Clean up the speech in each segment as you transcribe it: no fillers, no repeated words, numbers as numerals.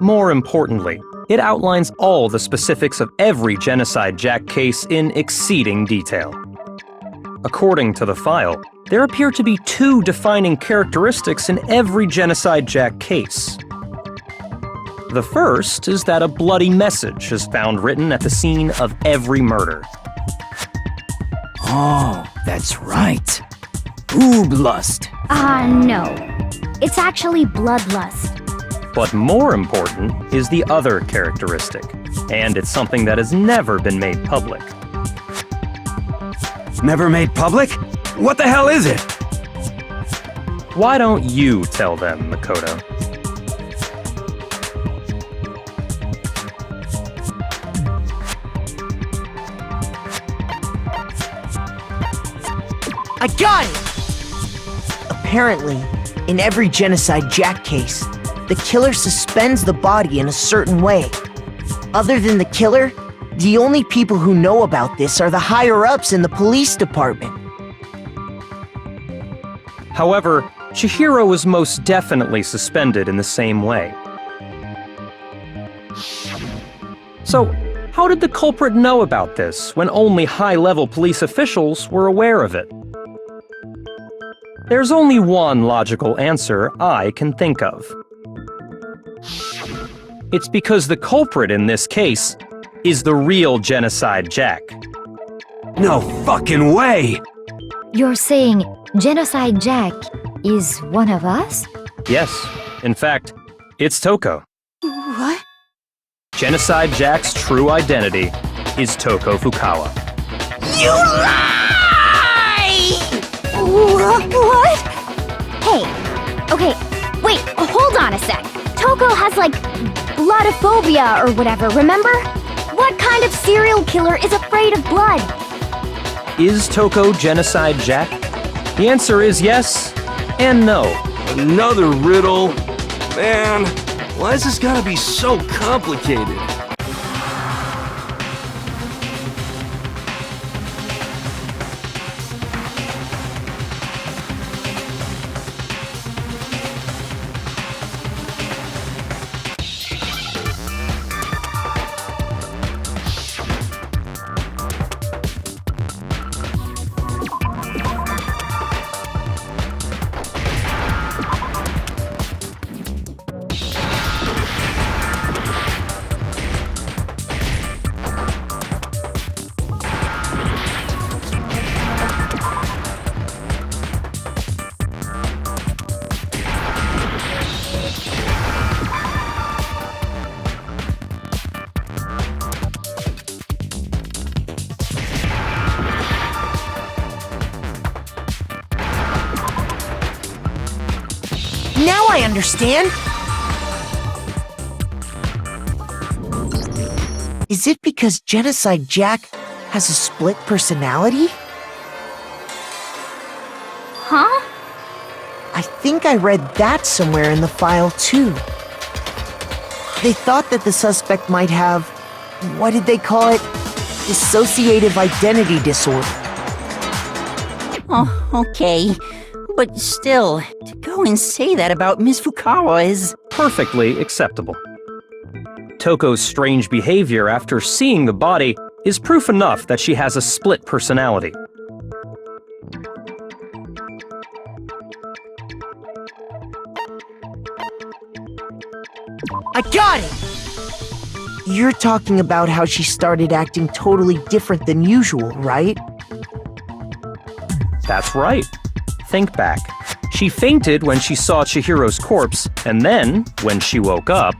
More importantly, it outlines all the specifics of every Genocide Jack case in exceeding detail. According to the file, there appear to be two defining characteristics in every Genocide Jack case. The first is that a bloody message is found written at the scene of every murder. Oh, that's right. Booblust. No. It's actually bloodlust. But more important is the other characteristic, and it's something that has never been made public. Never made public? What the hell is it? Why don't you tell them, Makoto? I got it! Apparently, in every Genocide Jack case, the killer suspends the body in a certain way. Other than the killer, the only people who know about this are the higher-ups in the police department. However, Chihiro was most definitely suspended in the same way. So, how did the culprit know about this when only high-level police officials were aware of it? There's only one logical answer I can think of. It's because the culprit in this case is the real Genocide Jack. No fucking way! You're saying Genocide Jack is one of us? Yes, in fact, it's Toko. What? Genocide Jack's true identity is Toko Fukawa. You lie! What? Hey, okay, wait, hold on a sec. Toko has, like, bloodophobia or whatever, remember? What kind of serial killer is afraid of blood? Is Toko Genocide Jack? The answer is yes and no. Another riddle? Man, why is this gotta be so complicated? Now I understand! Is it because Genocide Jack has a split personality? Huh? I think I read that somewhere in the file, too. They thought that the suspect might have, what did they call it? Dissociative identity disorder. Oh, okay. But still, to go and say that about Miss Fukawa is... Perfectly acceptable. Toko's strange behavior after seeing the body is proof enough that she has a split personality. I got it! You're talking about how she started acting totally different than usual, right? That's right. Think back. She fainted when she saw Chihiro's corpse, and then, when she woke up,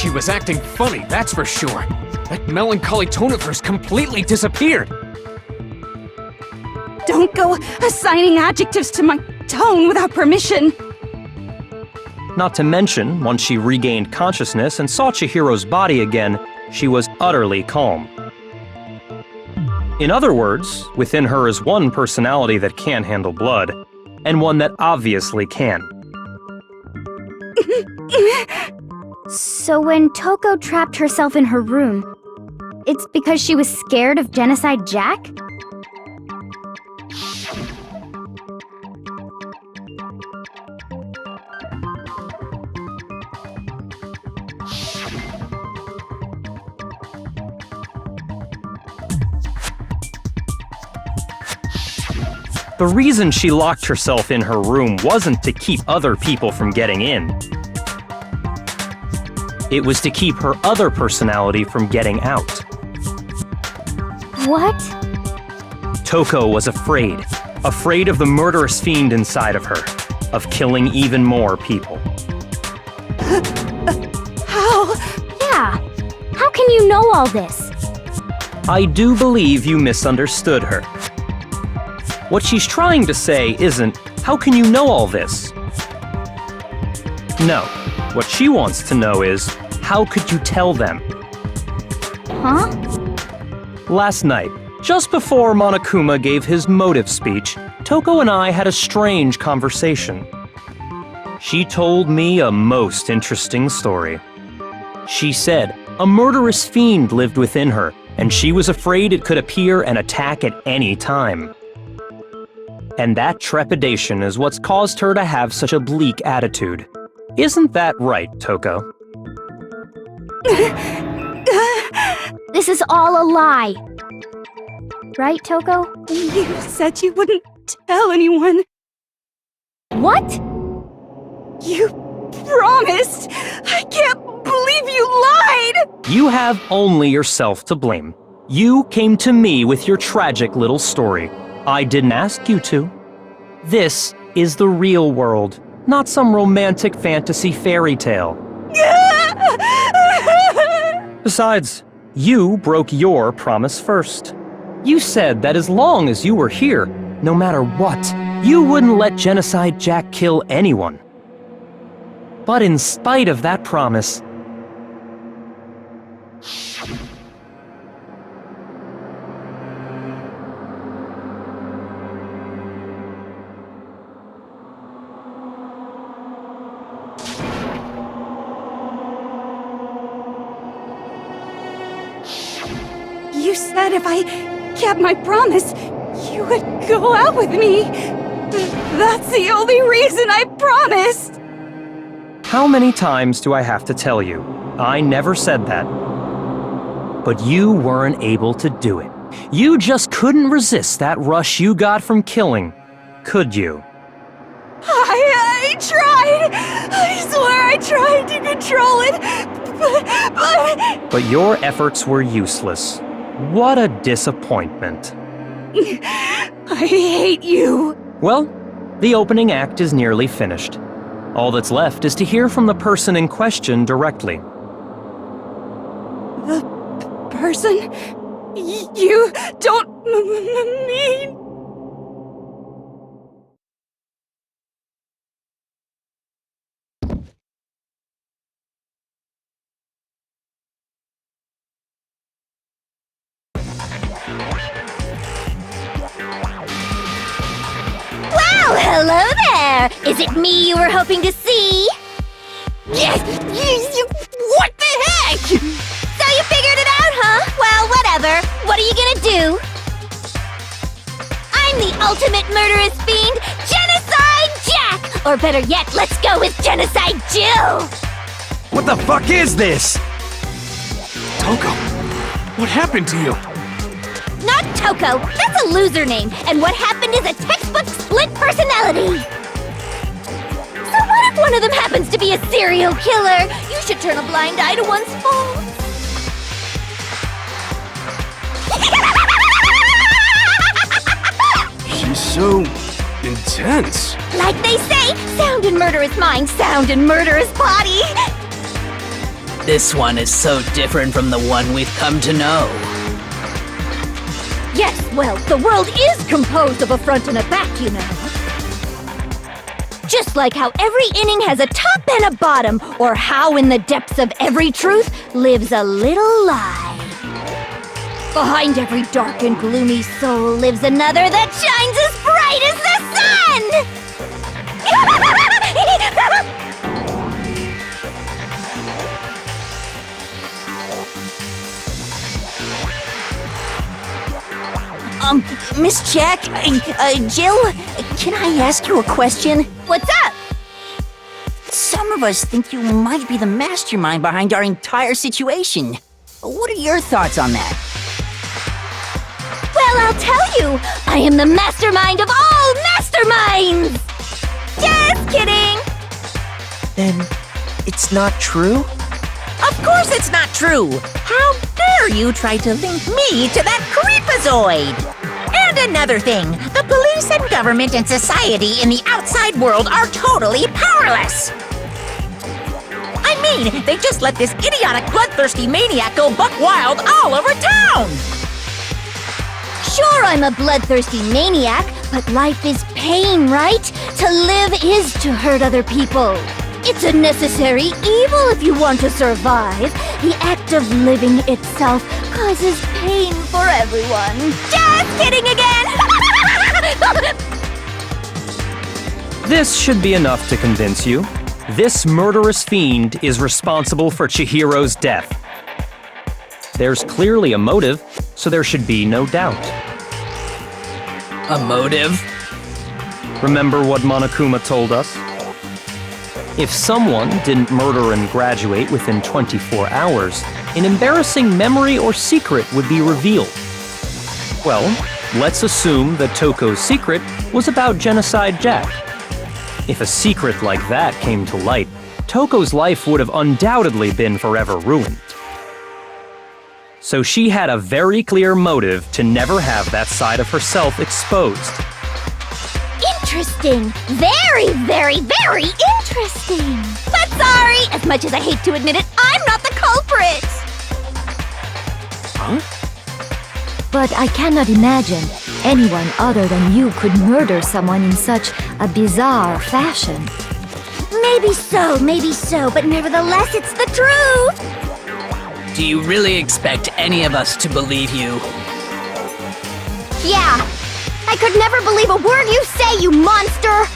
She was acting funny, that's for sure. That melancholy tone of hers completely disappeared. Don't go assigning adjectives to my tone without permission. Not to mention, once she regained consciousness and saw Chihiro's body again, she was utterly calm. In other words, within her is one personality that can handle blood, and one that obviously can. So when Toko trapped herself in her room, it's because she was scared of Genocide Jack? The reason she locked herself in her room wasn't to keep other people from getting in. It was to keep her other personality from getting out. What? Toko was afraid. Afraid of the murderous fiend inside of her. Of killing even more people. How? Yeah. How can you know all this? I do believe you misunderstood her. What she's trying to say isn't, how can you know all this? No. What she wants to know is, how could you tell them? Huh? Last night, just before Monokuma gave his motive speech, Toko and I had a strange conversation. She told me a most interesting story. She said a murderous fiend lived within her, and she was afraid it could appear and attack at any time. And that trepidation is what's caused her to have such a bleak attitude. Isn't that right, Toko? This is all a lie. Right, Toko? You said you wouldn't tell anyone. What? You promised! I can't believe you lied! You have only yourself to blame. You came to me with your tragic little story. I didn't ask you to. This is the real world, not some romantic fantasy fairy tale. Besides, you broke your promise first. You said that as long as you were here, no matter what, you wouldn't let Genocide Jack kill anyone. But in spite of that promise, You said if I kept my promise, you would go out with me. That's the only reason I promised. how many times do I have to tell you? I never said that. But you weren't able to do it. You just couldn't resist that rush you got from killing, could you? I tried. I swear I tried to control it, but... But your efforts were useless. What a disappointment. I hate you. Well, the opening act is nearly finished. All that's left is to hear from the person in question directly. The person? You don't mean... Well, hello there! Is it me you were hoping to see? Yes! What the heck? So you figured it out, huh? Well, whatever. What are you gonna do? I'm the ultimate murderous fiend, Genocide Jack! Or better yet, let's go with Genocide Jill! What the fuck is this? Toko, what happened to you? Not Toko, that's a loser name, and what happened is a textbook split personality! So what if one of them happens to be a serial killer? You should turn a blind eye to one's faults. She's so intense. Like they say, sound in murderous mind, sound in murderous body! This one is so different from the one we've come to know. Yes, well, the world is composed of a front and a back, you know. Just like how every inning has a top and a bottom, or how in the depths of every truth lives a little lie. Behind every dark and gloomy soul lives another that shines as bright as the sun! Miss Jack, Jill, can I ask you a question? What's up? Some of us think you might be the mastermind behind our entire situation. What are your thoughts on that? Well, I'll tell you, I am the mastermind of all masterminds! Just kidding! Then it's not true? Of course it's not true! How dare you try to link me to that creepazoid! And another thing, the police and government and society in the outside world are totally powerless! I mean, they just let this idiotic, bloodthirsty maniac go buck wild all over town! Sure, I'm a bloodthirsty maniac, but life is pain, right? To live is to hurt other people. It's a necessary evil if you want to survive. The act of living itself causes pain for everyone. Just kidding again! This should be enough to convince you. This murderous fiend is responsible for Chihiro's death. There's clearly a motive, so there should be no doubt. A motive? Remember what Monokuma told us? If someone didn't murder and graduate within 24 hours, an embarrassing memory or secret would be revealed. Well, let's assume that Toko's secret was about Genocide Jack. If a secret like that came to light, Toko's life would have undoubtedly been forever ruined. So she had a very clear motive to never have that side of herself exposed. Interesting. Very, very, very interesting. But sorry, as much as I hate to admit it, I'm not the culprit. Huh? But I cannot imagine anyone other than you could murder someone in such a bizarre fashion. Maybe so, but nevertheless, it's the truth. Do you really expect any of us to believe you? Yeah. I could never believe a word you say, you monster!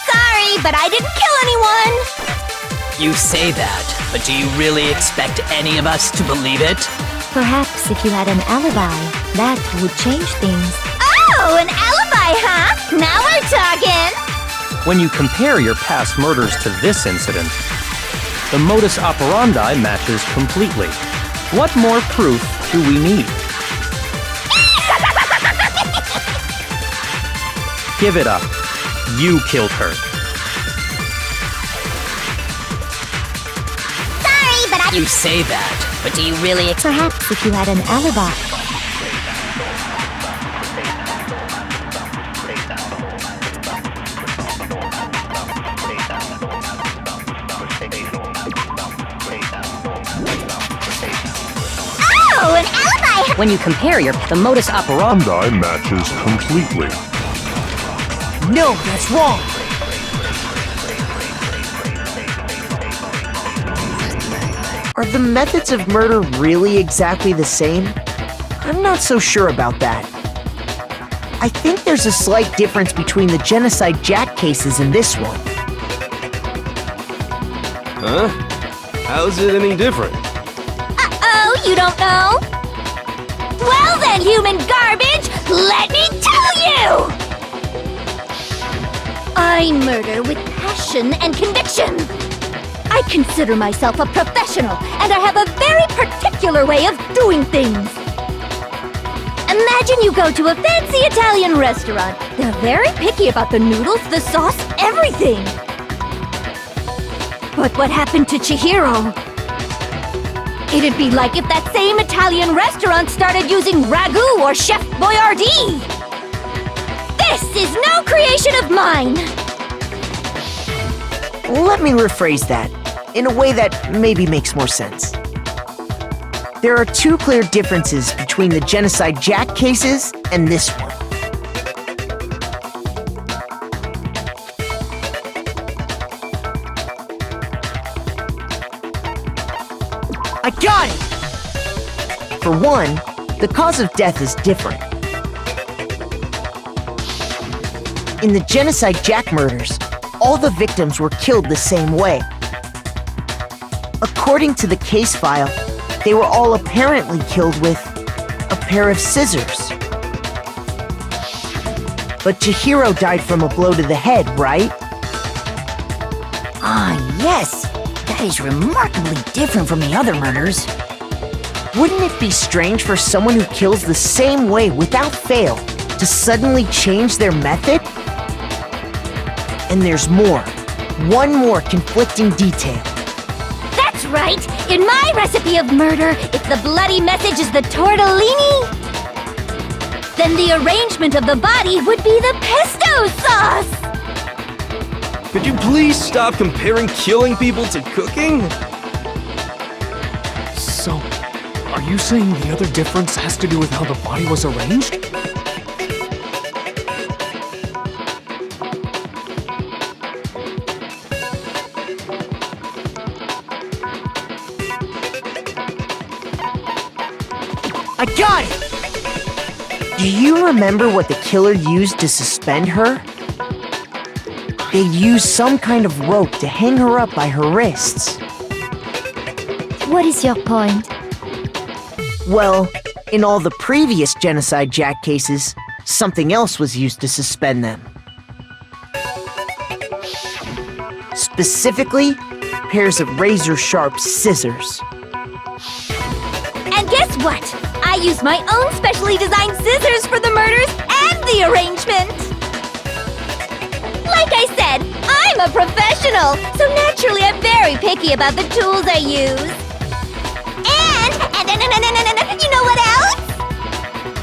Sorry, but I didn't kill anyone! You say that, but do you really expect any of us to believe it? Perhaps if you had an alibi, that would change things. Oh, an alibi, huh? Now we're talking! When you compare your past murders to this incident, the modus operandi matches completely. What more proof do we need? Give it up. You killed her. You say that, but do you really Perhaps if you had an alibi. Oh, an alibi! When you compare the modus operandi matches completely. No, that's wrong. Are the methods of murder really exactly the same? I'm not so sure about that. I think there's a slight difference between the Genocide Jack cases and this one. Huh? How's it any different? Uh-oh, you don't know? Well then, human garbage, let me tell you! I murder with passion and conviction. I consider myself a professional, and I have a very particular way of doing things. Imagine you go to a fancy Italian restaurant. They're very picky about the noodles, the sauce, everything. But what happened to Chihiro? It'd be like if that same Italian restaurant started using ragu or Chef Boyardee. This is no creation of mine! Let me rephrase that in a way that maybe makes more sense. There are two clear differences between the Genocide Jack cases and this one. I got it! For one, the cause of death is different. In the Genocide Jack murders, all the victims were killed the same way. According to the case file, they were all apparently killed with a pair of scissors. But Chihiro died from a blow to the head, right? Ah, yes. That is remarkably different from the other murders. Wouldn't it be strange for someone who kills the same way without fail to suddenly change their method? And there's more. One more conflicting detail. That's right! In my recipe of murder, if the bloody message is the tortellini, then the arrangement of the body would be the pesto sauce! Could you please stop comparing killing people to cooking? So, are you saying the other difference has to do with how the body was arranged? I got it! Do you remember what the killer used to suspend her? They'd use some kind of rope to hang her up by her wrists. What is your point? Well, in all the previous Genocide Jack cases, something else was used to suspend them. Specifically, pairs of razor-sharp scissors. And guess what? I used my own specially designed scissors for the murders and the arrangement! Like I said, I'm a professional, so naturally I'm very picky about the tools I use. And you know what else?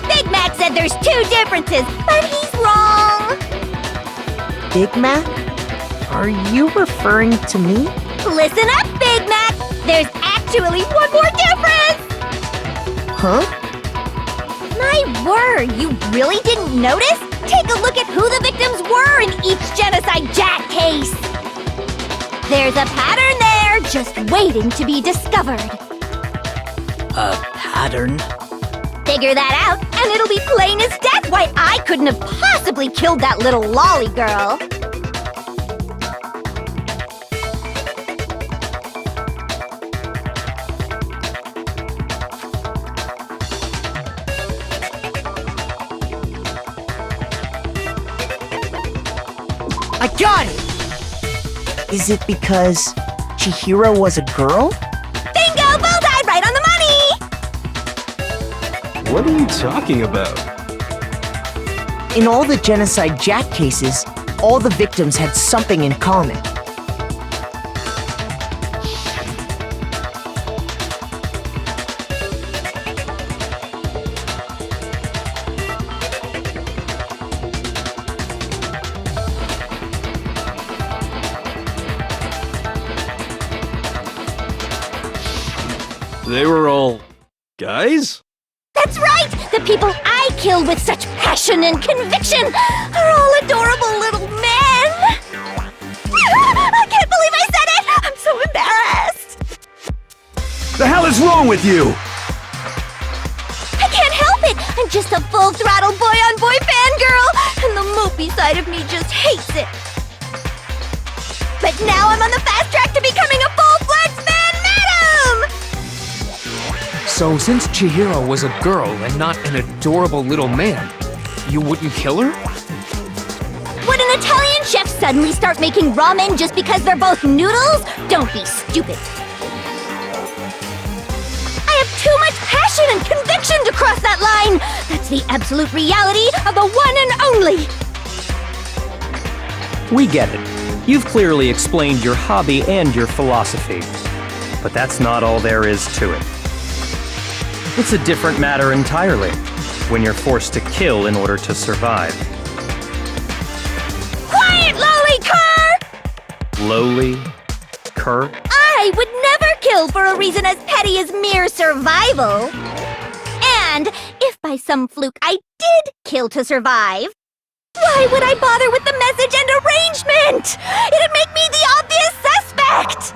Big Mac said there's two differences, but he's wrong. Big Mac? Are you referring to me? Listen up, Big Mac! There's actually one more difference! Huh? My word, you really didn't notice? Take a look at who the victims were in each Genocide Jack case! There's a pattern there, just waiting to be discovered. A pattern? Figure that out, and it'll be plain as death why I couldn't have possibly killed that little lolly girl. I got it! Is it because Chihiro was a girl? Bingo! Bullseye! Right on the money! What are you talking about? In all the Genocide Jack cases, all the victims had something in common. They were all guys? That's right! The people I kill with such passion and conviction are all adorable little men! I can't believe I said it! I'm so embarrassed! The hell is wrong with you? I can't help it! I'm just a full-throttle boy-on-boy fangirl, and the mopey side of me just hates it. But now I'm on the fast track to becoming a full-fledged fan madam! So since Chihiro was a girl and not an adorable little man, you wouldn't kill her? Would an Italian chef suddenly start making ramen just because they're both noodles? Don't be stupid. I have too much passion and conviction to cross that line. That's the absolute reality of the one and only. We get it. You've clearly explained your hobby and your philosophy. But that's not all there is to it. It's a different matter entirely, when you're forced to kill in order to survive. Quiet, lowly cur! Lowly? Cur? I would never kill for a reason as petty as mere survival. And if by some fluke I did kill to survive, why would I bother with the message and arrangement? It'd make me the obvious suspect!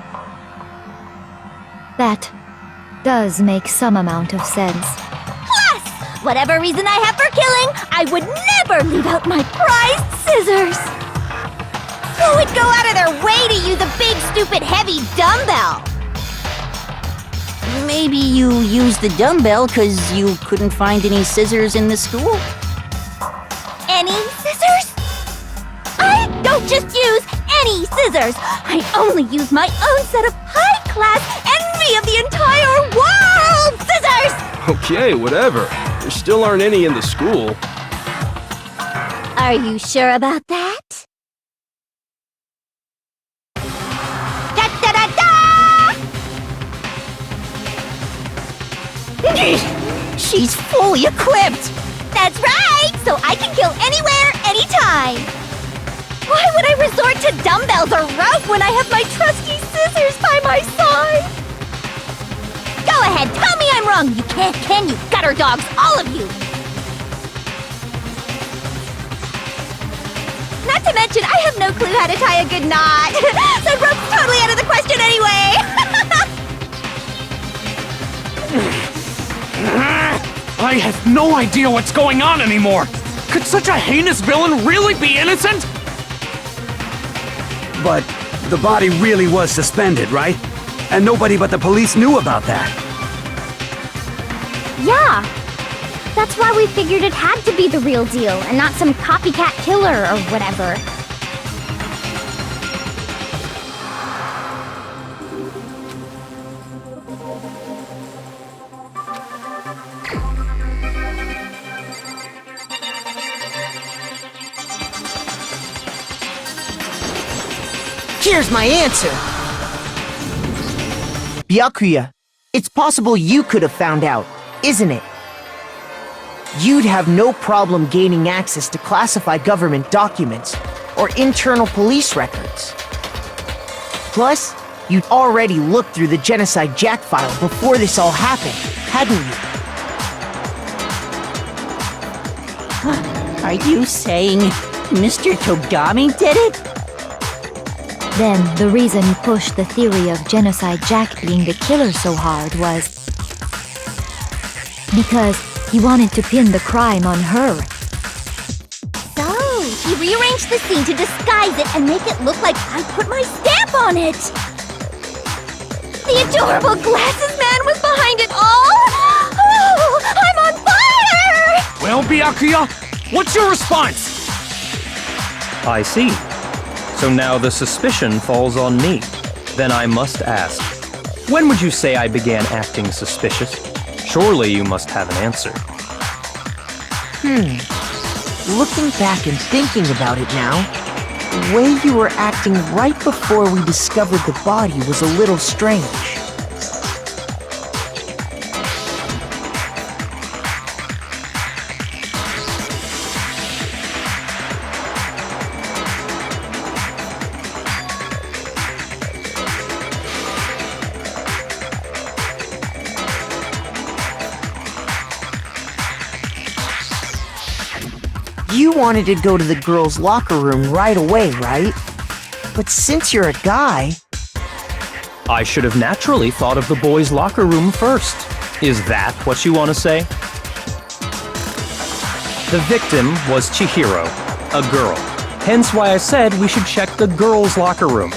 That does make some amount of sense. Plus, whatever reason I have for killing, I would never leave out my prized scissors. Who would go out of their way to use a big, stupid, heavy dumbbell? Maybe you used the dumbbell because you couldn't find any scissors in the school? Any scissors? I don't just use any scissors. I only use my own set of high-class envy of the entire world scissors! Okay, whatever. There still aren't any in the school. Are you sure about that? She's fully equipped! That's right! So I can kill anywhere, anytime! Why would I resort to dumbbells or rope when I have my trusty scissors by my side? Go ahead, tell me I'm wrong! You can't, can you, gutter dogs, all of you! Not to mention, I have no clue how to tie a good knot! So rope's totally out of the question anyway! I have no idea what's going on anymore! Could such a heinous villain really be innocent? But the body really was suspended, right? And nobody but the police knew about that. Yeah! That's why we figured it had to be the real deal, and not some copycat killer or whatever. Here's my answer! Byakuya, it's possible you could have found out, isn't it? You'd have no problem gaining access to classified government documents or internal police records. Plus, you'd already looked through the Genocide Jack file before this all happened, hadn't you? Are you saying Mr. Togami did it? Then the reason he pushed the theory of Genocide Jack being the killer so hard was because he wanted to pin the crime on her. So, he rearranged the scene to disguise it and make it look like I put my stamp on it! The adorable glasses man was behind it all! Oh, I'm on fire! Well, Byakuya, what's your response? I see. So now the suspicion falls on me. Then I must ask, when would you say I began acting suspicious? Surely you must have an answer. Looking back and thinking about it now, the way you were acting right before we discovered the body was a little strange. You wanted to go to the girls' locker room right away, right? But since you're a guy... I should have naturally thought of the boys' locker room first. Is that what you want to say? The victim was Chihiro, a girl. Hence why I said we should check the girls' locker room.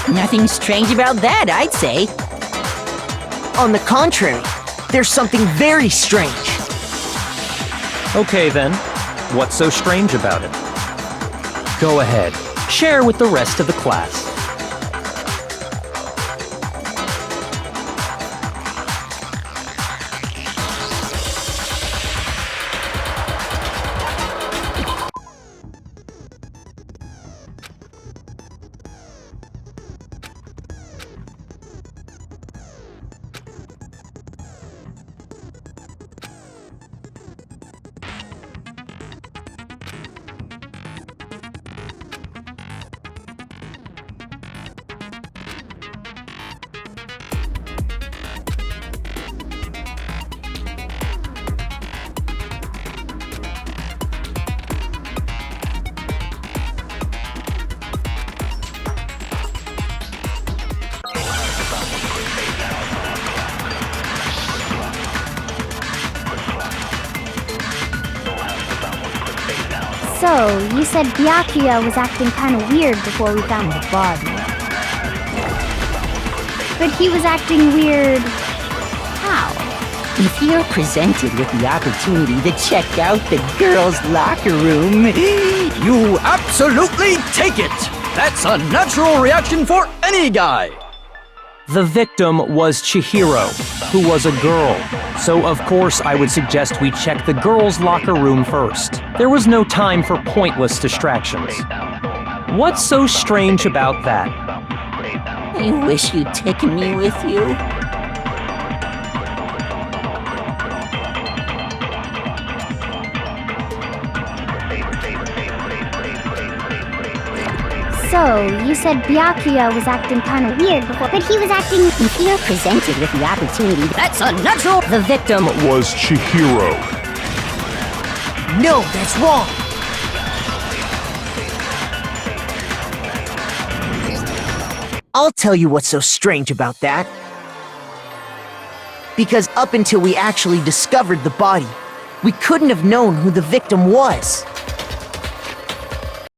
Nothing strange about that, I'd say. On the contrary, there's something very strange. Okay then, what's so strange about it? Go ahead, share with the rest of the class. So, you said Byakuya was acting kinda weird before we found the body. But he was acting weird... how? If you're presented with the opportunity to check out the girls' locker room, You absolutely take it! That's a natural reaction for any guy! The victim was Chihiro, who was a girl. So of course I would suggest we check the girls' locker room first. There was no time for pointless distractions. What's so strange about that? I wish you'd taken me with you. So, you said Byakuya was acting kinda weird before, but he was acting... If you're presented with the opportunity, That's unnatural! The victim Was Chihiro. No, that's wrong! I'll tell you what's so strange about that. Because up until we actually discovered the body, we couldn't have known who the victim was.